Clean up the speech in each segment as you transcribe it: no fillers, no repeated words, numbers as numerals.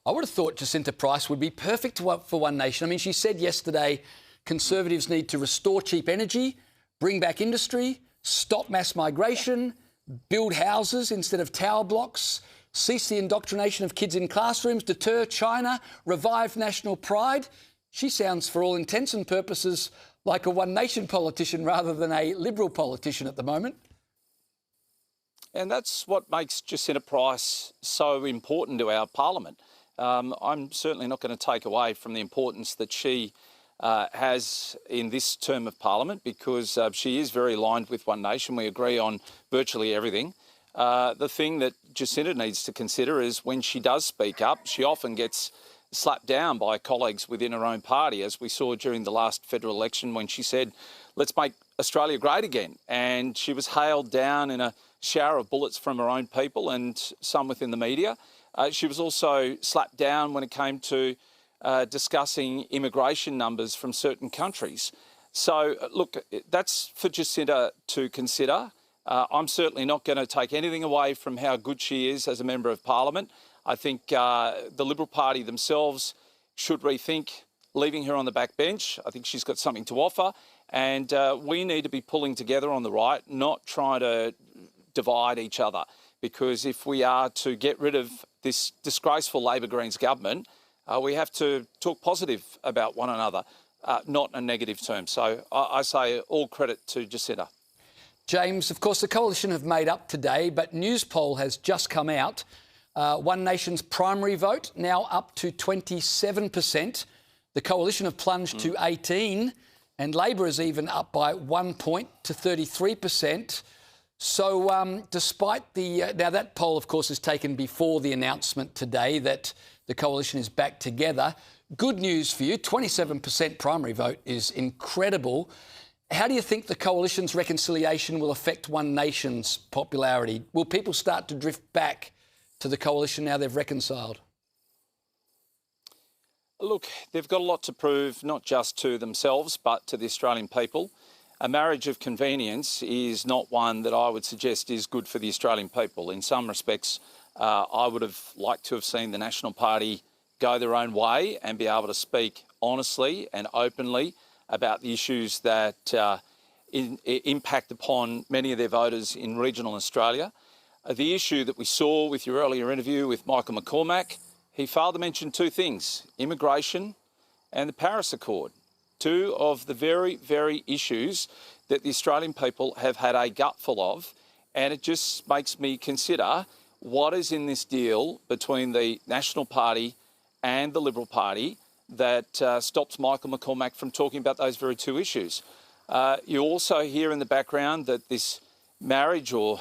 I would have thought Jacinta Price would be perfect for One Nation. I mean, she said yesterday Conservatives need to restore cheap energy, bring back industry, stop mass migration, build houses instead of tower blocks, cease the indoctrination of kids in classrooms, deter China, revive national pride. She sounds, for all intents and purposes, like a One Nation politician rather than a Liberal politician at the moment. And that's what makes Jacinta Price so important to our parliament. I'm certainly not going to take away from the importance that she has in this term of parliament, because she is very aligned with One Nation. We agree on virtually everything. The thing that Jacinta needs to consider is when she does speak up, she often gets slapped down by colleagues within her own party, as we saw during the last federal election when she said, let's make Australia great again. And she was hailed down in a shower of bullets from her own people and some within the media. She was also slapped down when it came to discussing immigration numbers from certain countries. So, look, that's for Jacinta to consider. I'm certainly not going to take anything away from how good she is as a Member of Parliament. I think the Liberal Party themselves should rethink leaving her on the back bench. I think she's got something to offer, and we need to be pulling together on the right, not trying to divide each other, because if we are to get rid of this disgraceful Labor Greens government, we have to talk positive about one another, not in negative terms. So I say all credit to Jacinta. James, of course, the Coalition have made up today, but News Poll has just come out. One Nation's primary vote now up to 27%. The Coalition have plunged to 18%, and Labor is even up by 1 point to 33%. So despite the... now, that poll, of course, is taken before the announcement today that the Coalition is back together. Good news for you, 27% primary vote is incredible. How do you think the Coalition's reconciliation will affect One Nation's popularity? Will people start to drift back to the Coalition now they've reconciled? Look, they've got a lot to prove, not just to themselves, but to the Australian people. A marriage of convenience is not one that I would suggest is good for the Australian people. In some respects, I would have liked to have seen the National Party go their own way and be able to speak honestly and openly about the issues that impact upon many of their voters in regional Australia. The issue that we saw with your earlier interview with Michael McCormack, he failed to mention two things: immigration and the Paris Accord. Two of the very, very issues that the Australian people have had a gutful of. And it just makes me consider what is in this deal between the National Party and the Liberal Party that stops Michael McCormack from talking about those very two issues. You also hear in the background that this marriage or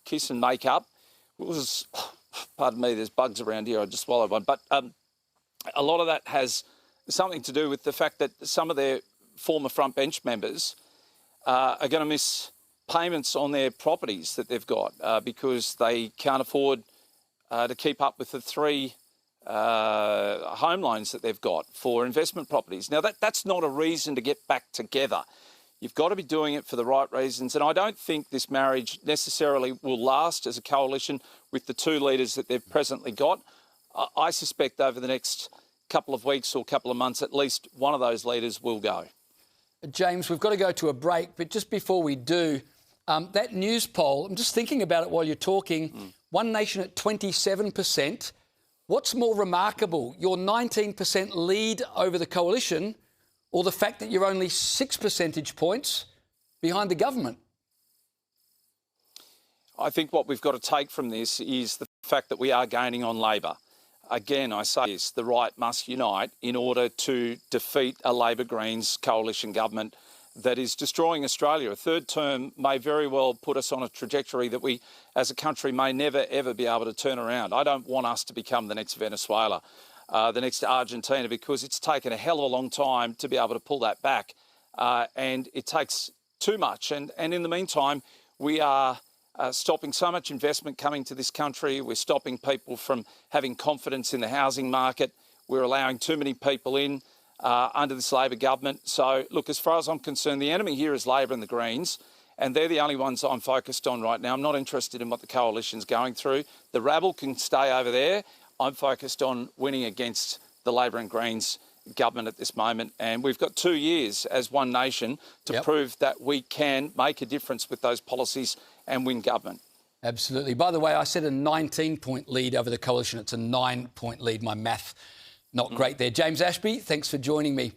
kiss and make up was, pardon me, there's bugs around here, I just swallowed one, but a lot of that has something to do with the fact that some of their former front bench members are going to miss payments on their properties that they've got because they can't afford to keep up with the three home loans that they've got for investment properties. Now, that's not a reason to get back together. You've got to be doing it for the right reasons. And I don't think this marriage necessarily will last as a coalition with the two leaders that they've presently got. I suspect over the next couple of weeks or couple of months, at least one of those leaders will go. James, we've got to go to a break, but just before we do, that news poll, I'm just thinking about it while you're talking, One Nation at 27%. What's more remarkable, your 19% lead over the Coalition or the fact that you're only 6 percentage points behind the government? I think what we've got to take from this is the fact that we are gaining on Labor. Again, I say this, the right must unite in order to defeat a Labor Greens coalition government that is destroying Australia. A third term may very well put us on a trajectory that we, as a country, may never, ever be able to turn around. I don't want us to become the next Venezuela, the next Argentina, because it's taken a hell of a long time to be able to pull that back. And it takes too much. And in the meantime, we are stopping so much investment coming to this country. We're stopping people from having confidence in the housing market. We're allowing too many people in under this Labor government. So, look, as far as I'm concerned, the enemy here is Labor and the Greens, and they're the only ones I'm focused on right now. I'm not interested in what the coalition's going through. The rabble can stay over there. I'm focused on winning against the Labor and Greens government at this moment, and we've got 2 years as one nation to prove that we can make a difference with those policies and win government. Absolutely. By the way, I said a 19-point lead over the coalition. It's a 9-point lead. My math not great there. James Ashby, thanks for joining me.